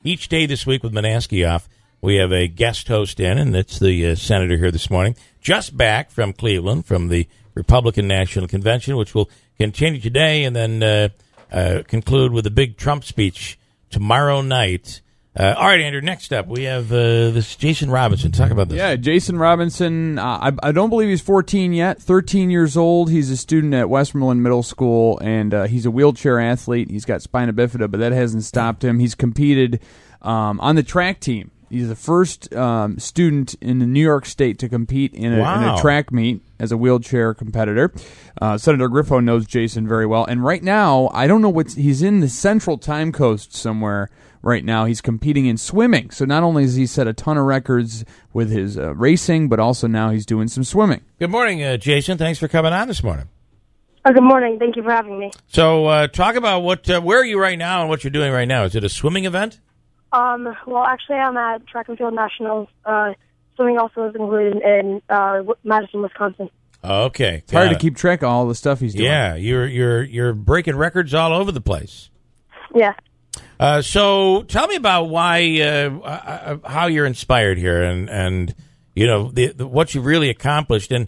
Each day this week with Manaski off, we have a guest host in, and it's the senator here this morning, just back from Cleveland, from the Republican National Convention, which will continue today and then conclude with a big Trump speech tomorrow night. All right, Andrew, next up, we have this Jason Robinson. Talk about this. Yeah, Jason Robinson, I don't believe he's 14 yet, 13 years old. He's a student at Westmoreland Middle School, and he's a wheelchair athlete. He's got spina bifida, but that hasn't stopped him. He's competed on the track team. He's the first student in the New York State to compete in a track meet as a wheelchair competitor. Senator Griffo knows Jason very well. And right now, I don't know he's in the Central Time Coast somewhere right now. He's competing in swimming. So not only has he set a ton of records with his racing, but also now he's doing some swimming. Good morning, Jason. Thanks for coming on this morning. Good morning. Thank you for having me. So talk about where are you right now and what you're doing right now. Is it a swimming event? Well, actually, I'm at Track and Field Nationals. Swimming also is included in Madison, Wisconsin. Okay, it's hard to keep track of all the stuff he's doing. Yeah, you're breaking records all over the place. Yeah. So tell me about why, how you're inspired here, and you know what you really accomplished, and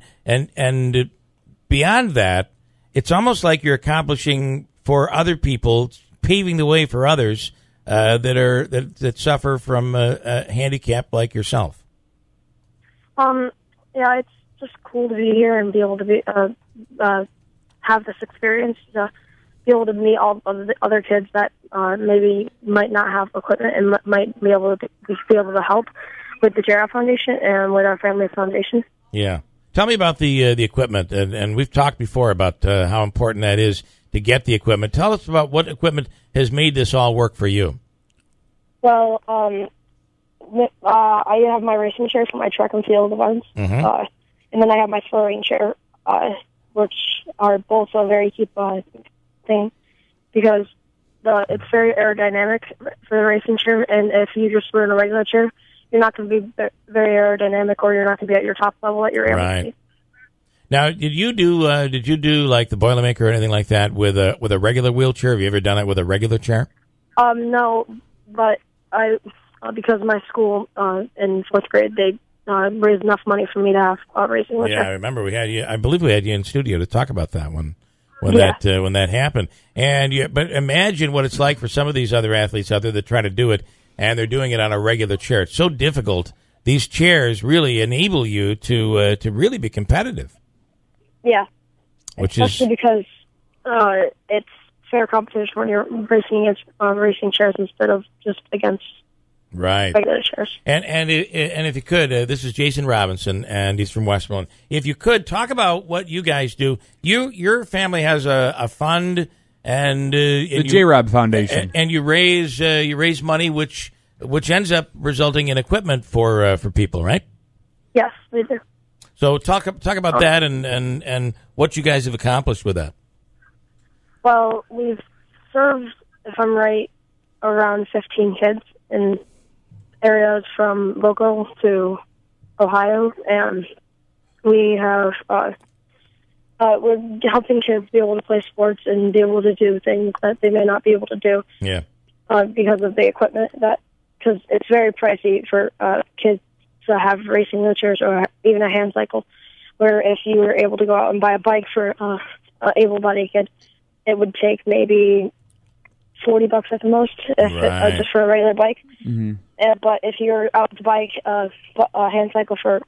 beyond that, it's almost like you're accomplishing for other people, paving the way for others that suffer from a handicap like yourself. Yeah, it's just cool to be here and be able to have this experience, to be able to meet all of the other kids that maybe might not have equipment and might be able to help with the JRF Foundation and with our family foundation. Yeah. Tell me about the equipment, and we've talked before about how important that is to get the equipment. Tell us about what equipment has made this all work for you. Well, I have my racing chair for my track and field events, and then I have my throwing chair, which are both a very cheap thing because it's very aerodynamic for the racing chair, and if you just were in a regular chair, you're not going to be very aerodynamic, or you're not going to be at your top level that you're able to be. Now, did you do like the Boilermaker or anything like that with a regular wheelchair? Have you ever done it with a regular chair? No, but I because my school in fourth grade they raised enough money for me to have a racing wheelchair. Yeah, I remember we had you. I believe we had you in studio to talk about that when that happened. And but imagine what it's like for some of these other athletes out there that try to do it, and they're doing it on a regular chair. It's so difficult. These chairs really enable you to really be competitive. Yeah, especially because it's fair competition when you're racing against racing chairs instead of just against regular chairs. And if you could, this is Jason Robinson, and he's from Westmoreland. If you could talk about what you guys do. Your family has a fund, and the J-Rob Foundation, and you raise money, which ends up resulting in equipment for people, right? Yes, we do. So talk about that and what you guys have accomplished with that. Well, we've served, if I'm right, around 15 kids in areas from local to Ohio, and we have we're helping kids be able to play sports and be able to do things that they may not be able to do. Yeah. Because of the equipment because it's very pricey for kids to have racing wheelchairs or even a hand cycle, where if you were able to go out and buy a bike for an able-bodied kid, it would take maybe $40 at the most, just for a regular bike. Mm-hmm. But if you're out to bike a hand cycle for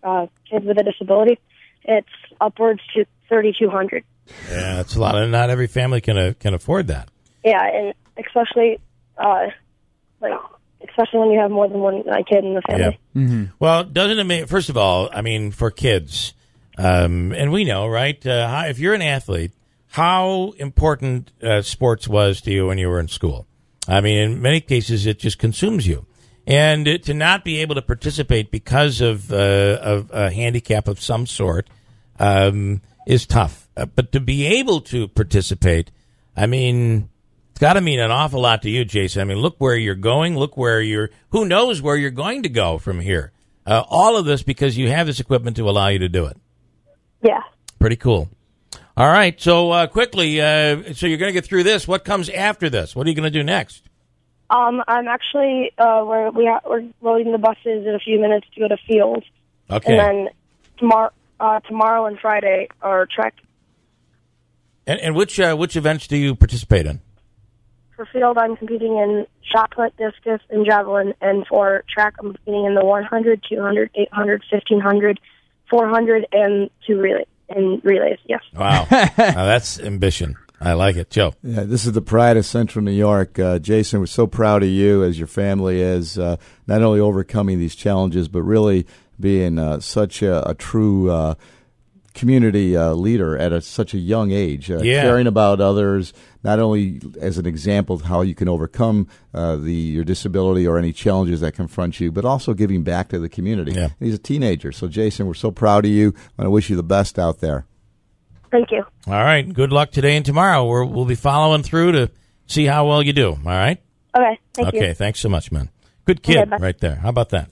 kids with a disability, it's upwards to $3,200. Yeah, that's a lot, and not every family can afford that. Yeah, and especially when you have more than one kid in the family. Yeah. Mm-hmm. Well, doesn't it make, first of all, I mean, for kids, and we know, right, if you're an athlete, how important sports was to you when you were in school. I mean, in many cases, it just consumes you. And to not be able to participate because of a handicap of some sort is tough. But to be able to participate, I mean, it's got to mean an awful lot to you, Jason. I mean, look where you're going. Look where who knows where you're going to go from here. All of this because you have this equipment to allow you to do it. Yeah. Pretty cool. All right. So quickly, so you're going to get through this. What comes after this? What are you going to do next? I'm actually we're loading the buses in a few minutes to go to field. Okay. And then tomorrow and Friday are track. And which events do you participate in? For field, I'm competing in shot put, discus, and javelin. And for track, I'm competing in the 100, 200, 800, 1500, 400, and relays. Yes. Wow. Now that's ambition. I like it. Joe. Yeah, this is the pride of Central New York. Jason, we're so proud of you, as your family is, not only overcoming these challenges, but really being such a true community leader at such a young age, caring about others, not only as an example of how you can overcome your disability or any challenges that confront you, but also giving back to the community. Yeah. He's a teenager. So, Jason, we're so proud of you. I want to wish you the best out there. Thank you. All right. Good luck today and tomorrow. We'll be following through to see how well you do. All right? Okay. Thank you. Okay. Thanks so much, man. Good kid right there. How about that?